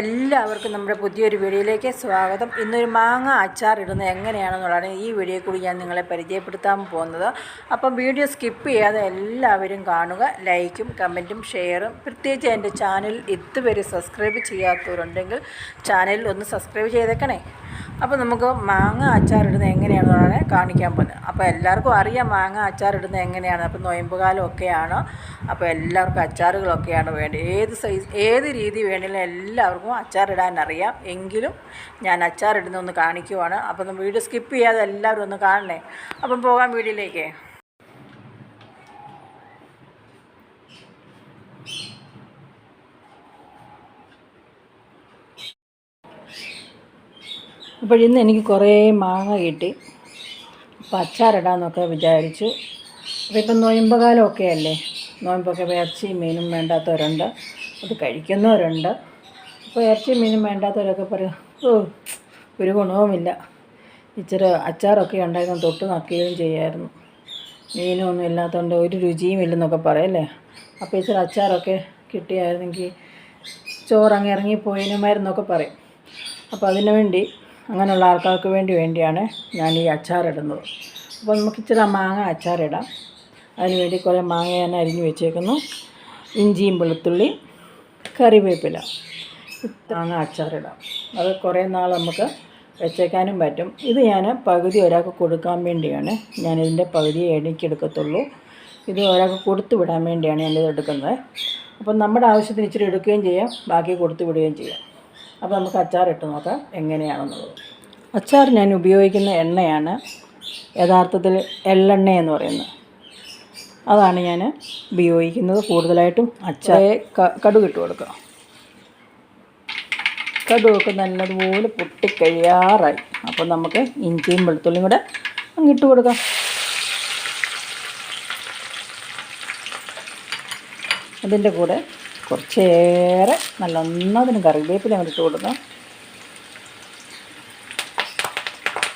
എല്ലാവർക്കും നമ്മുടെ പുതിയൊരു വീഡിയോയിലേക്ക് സ്വാഗതം. ഇന്നൊരു മാങ്ങ അച്ചാർ ഇടുന്നത് എങ്ങനെയാണെന്നുള്ളതാണ് ഈ വീഡിയോയിൽ കൂടി ഞാൻ നിങ്ങളെ പരിചയപ്പെടുത്താൻ പോകുന്നത്. അപ്പം വീഡിയോ സ്കിപ്പ് ചെയ്യാതെ എല്ലാവരും കാണുക. ലൈക്കും കമൻറ്റും ഷെയറും, പ്രത്യേകിച്ച് എൻ്റെ ചാനൽ ഇതുവരെ സബ്സ്ക്രൈബ് ചെയ്യാത്തവരുണ്ടെങ്കിൽ ചാനലിൽ ഒന്ന് സബ്സ്ക്രൈബ് ചെയ്തേക്കണേ. അപ്പോൾ നമുക്ക് മാങ്ങ അച്ചാർ ഇടുന്നത് എങ്ങനെയാണെന്നാണ് കാണിക്കാൻ പോകുന്നത്. അപ്പോൾ എല്ലാവർക്കും അറിയാം മാങ്ങ അച്ചാർ ഇടുന്നത് എങ്ങനെയാണ്. അപ്പോൾ നൊയമ്പ് കാലമൊക്കെയാണ്. അപ്പോൾ എല്ലാവർക്കും അച്ചാറുകളൊക്കെയാണ് വേണ്ടത്. ഏത് രീതി വേണമെങ്കിലും എല്ലാവർക്കും അച്ചാറിടാൻ അറിയാം. എങ്കിലും ഞാൻ അച്ചാറിടുന്നൊന്ന് കാണിക്കുവാണ്. അപ്പം വീഡിയോ സ്കിപ്പ് ചെയ്യാതെ എല്ലാവരും ഒന്ന് കാണണേ. അപ്പം പോകാം വീഡിയോയിലേക്ക്. അപ്പോൾ ഇന്ന് എനിക്ക് കുറേ മാങ്ങ കിട്ടി. അപ്പോൾ അച്ചാറിടാമെന്നൊക്കെ വിചാരിച്ചു. അപ്പോൾ ഇപ്പം നൊയമ്പ് കാലമൊക്കെ അല്ലേ. നൊയമ്പൊക്കെ ഇറച്ചിയും മീനും വേണ്ടാത്തവരുണ്ട്, അത് കഴിക്കുന്നവരുണ്ട്. അപ്പോൾ ഇറച്ചിയും മീനും വേണ്ടാത്തവരൊക്കെ പറയും, ഒരു ഗുണവുമില്ല, ഇച്ചിരി അച്ചാറൊക്കെ ഉണ്ടായിരുന്നു തൊട്ട് നക്കുകയും ചെയ്യായിരുന്നു, മീനൊന്നും ഇല്ലാത്തതുകൊണ്ട് ഒരു രുചിയും ഇല്ലെന്നൊക്കെ പറയല്ലേ. അപ്പോൾ ഇച്ചിരി അച്ചാറൊക്കെ കിട്ടിയായിരുന്നെങ്കിൽ ചോറങ്ങ് ഇറങ്ങിപ്പോയതിനുമായിരുന്നൊക്കെ പറയും. അപ്പോൾ അതിനു വേണ്ടി, അങ്ങനെയുള്ള ആൾക്കാർക്ക് വേണ്ടിയാണ് ഞാൻ ഈ അച്ചാറിടുന്നത്. അപ്പോൾ നമുക്ക് ഇച്ചിരി മാങ്ങ അച്ചാറിടാം. അതിനുവേണ്ടി കുറേ മാങ്ങ ഞാൻ അരിഞ്ഞ് വെച്ചേക്കുന്നു. ഇഞ്ചിയും വെളുത്തുള്ളിയും കറിവേപ്പില മാങ്ങ അച്ചാറിടാം. അത് കുറേ നാൾ നമുക്ക് വെച്ചേക്കാനും പറ്റും. ഇത് ഞാൻ പകുതി ഒരാൾക്ക് കൊടുക്കാൻ വേണ്ടിയാണ് ഞാനിതിൻ്റെ പകുതിയെ എണിക്കെടുക്കത്തുള്ളൂ. ഇത് ഒരാൾക്ക് കൊടുത്തു വിടാൻ വേണ്ടിയാണ് ഞാനിത് എടുക്കുന്നത്. അപ്പം നമ്മുടെ ആവശ്യത്തിന് ഇച്ചിരി എടുക്കുകയും ചെയ്യാം, ബാക്കി കൊടുത്തു വിടുകയും ചെയ്യാം. അപ്പോൾ നമുക്ക് അച്ചാറിട്ട് നോക്കാം എങ്ങനെയാണെന്നുള്ളത്. അച്ചാർ ഞാൻ ഉപയോഗിക്കുന്ന എണ്ണയാണ് യഥാർത്ഥത്തിൽ എള്ളെണ്ണ എന്ന് പറയുന്നത്. അതാണ് ഞാൻ ഉപയോഗിക്കുന്നത് കൂടുതലായിട്ടും. അച്ചാറെ കടുക് ഇട്ട് കൊടുക്കുക. കടുകൊക്കെ നല്ലതുപോലെ പൊട്ടിക്കഴിയാറായി. അപ്പോൾ നമുക്ക് ഇഞ്ചിയും വെളുത്തുള്ളിയും കൂടെ അങ്ങിട്ട് കൊടുക്കാം. അതിൻ്റെ കൂടെ കുറച്ചേറെ നല്ല ഒന്നതിന് കറിവേപ്പില അങ്ങോട്ട് ഇട്ട് കൊടുക്കാം.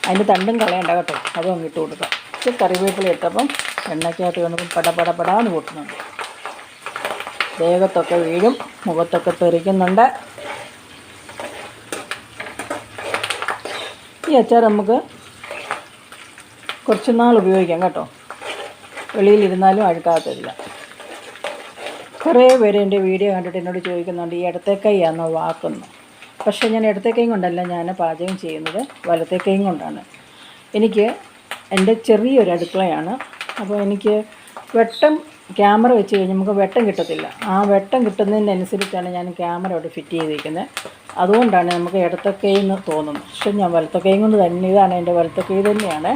അതിൻ്റെ തണ്ടും കളയണ്ട കേട്ടോ, അതും അങ്ങ് ഇട്ട് കൊടുക്കാം. ഇച്ചിരി കറിവേപ്പില ഇട്ടപ്പം എണ്ണയ്ക്കകത്ത് വീണപ്പം പടപടാന്ന് പൊട്ടുന്നുണ്ട്. ദേഹത്തൊക്കെ വീഴും, മുഖത്തൊക്കെ തെറിക്കുന്നുണ്ട്. ഈ അച്ചാർ നമുക്ക് കുറച്ച് നാൾ ഉപയോഗിക്കാം കേട്ടോ, വെളിയിലിരുന്നാലും അഴുക്കാകത്തില്ല. കുറേ പേര് എൻ്റെ വീഡിയോ കണ്ടിട്ട് എന്നോട് ചോദിക്കുന്നുണ്ട് ഈ ഇടത്തെ കൈയാണോ വാക്കുന്നു. പക്ഷേ ഞാൻ ഇടത്തെ കൈ കൊണ്ടല്ല ഞാൻ പാചകം ചെയ്യുന്നത്, വലത്തെ കൈ കൊണ്ടാണ്. എനിക്ക് എൻ്റെ ചെറിയൊരു അടുക്കളയാണ്. അപ്പോൾ എനിക്ക് വെട്ടം ക്യാമറ വെച്ച് കഴിഞ്ഞാൽ നമുക്ക് വെട്ടം കിട്ടത്തില്ല. ആ വെട്ടം കിട്ടുന്നതിനനുസരിച്ചാണ് ഞാൻ ക്യാമറ അവിടെ ഫിറ്റ് ചെയ്തിരിക്കുന്നത്. അതുകൊണ്ടാണ് നമുക്ക് ഇടത്തെ കൈ എന്ന് തോന്നുന്നത്. പക്ഷേ ഞാൻ വലത്തെ കൈ കൊണ്ട് തന്നെ, ഇതാണ് എൻ്റെ വലത്തെ കൈ തന്നെയാണ്.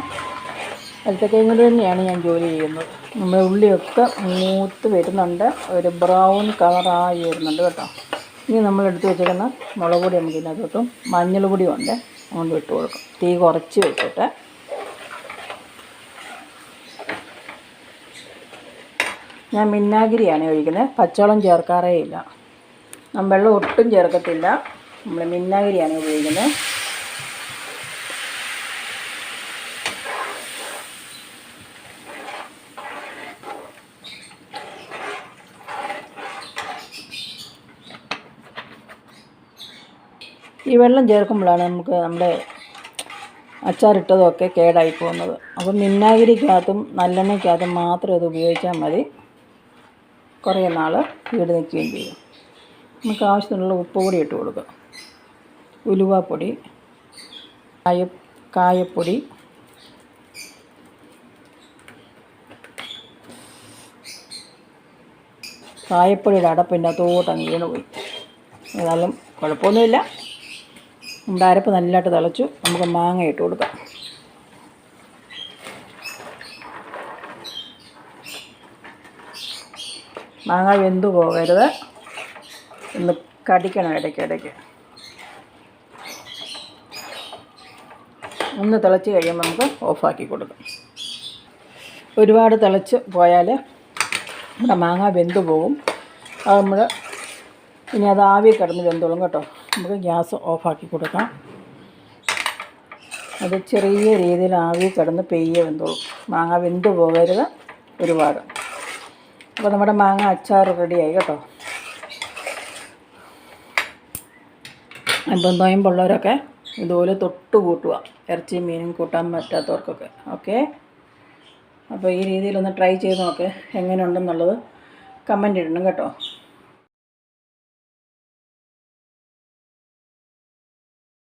വലത്തെ കൈ കൊണ്ട് തന്നെയാണ് ഞാൻ ജോലി ചെയ്യുന്നത്. നമ്മുടെ ഉള്ളിയൊക്കെ മൂത്ത് വരുന്നുണ്ട്, ഒരു ബ്രൗൺ കളറായി വരുന്നുണ്ട് കേട്ടോ. ഇനി നമ്മൾ എടുത്ത് വെച്ചിരിക്കുന്ന മുളക് പൊടി നമുക്ക് ഇതിനകത്തോട്ടും മഞ്ഞൾ പൊടിയും ഉണ്ട്, അതുകൊണ്ട് ഇട്ട് കൊടുക്കും. തീ കുറച്ച് വെച്ചിട്ട് ഞാൻ വിനാഗിരിയാണ് ഒഴിക്കുന്നത്. പച്ചവെള്ളം ചേർക്കാറേ ഇല്ല, ഞാൻ വെള്ളം ഒട്ടും ചേർക്കത്തില്ല. നമ്മൾ വിനാഗിരിയാണ് ഉപയോഗിക്കുന്നത്. ഈ വെള്ളം ചേർക്കുമ്പോഴാണ് നമുക്ക് നമ്മുടെ അച്ചാറിട്ടതൊക്കെ കേടായി പോകുന്നത്. അപ്പം വിനാഗിരിക്കകത്തും നല്ലെണ്ണയ്ക്കകത്തും മാത്രം ഇത് ഉപയോഗിച്ചാൽ മതി, കുറേ നാൾ ഈട് നിൽക്കുകയും ചെയ്യും. നമുക്ക് ആവശ്യത്തിനുള്ള ഉപ്പ് പൊടി ഇട്ട് കൊടുക്കുക, ഉലുവാപ്പൊടി, കായപ്പൊടി, കായപ്പൊടിയുടെ അടപ്പിൻ്റെ അകത്തോട്ട് അങ്ങ് വീണ് പോയി. ഏതായാലും കുഴപ്പമൊന്നുമില്ല. നമ്മുടെ അരപ്പ് നല്ലതായിട്ട് തിളച്ചു. നമുക്ക് മാങ്ങ ഇട്ട് കൊടുക്കാം. മാങ്ങ വെന്തു പോകരുത്, ഒന്ന് കടിക്കണം ഇടയ്ക്കിടയ്ക്ക്. ഒന്ന് തിളച്ച് കഴിയുമ്പോൾ നമുക്ക് ഓഫാക്കി കൊടുക്കാം. ഒരുപാട് തിളച്ച് പോയാൽ നമ്മുടെ മാങ്ങ വെന്തു പോകും. അത് നമ്മൾ ഇനി അത് ആവി കിടന്ന് വെന്തോളും കേട്ടോ. നമുക്ക് ഗ്യാസ് ഓഫാക്കി കൊടുക്കാം. അത് ചെറിയ രീതിയിൽ ആവി കിടന്ന് പെയ്യെ വെന്തോളും. മാങ്ങ വെന്തു പോകരുത് ഒരുപാട്. അപ്പോൾ നമ്മുടെ മാങ്ങ അച്ചാർ റെഡിയായി കേട്ടോ. ഇപ്പം നൊയമ്പുള്ളവരൊക്കെ ഇതുപോലെ തൊട്ട് കൂട്ടുക, ഇറച്ചിയും മീനും കൂട്ടാൻ പറ്റാത്തവർക്കൊക്കെ. ഓക്കെ, അപ്പോൾ ഈ രീതിയിലൊന്ന് ട്രൈ ചെയ്ത് നോക്ക്, എങ്ങനെയുണ്ടെന്നുള്ളത് കമൻ്റ് ഇടണം കേട്ടോ.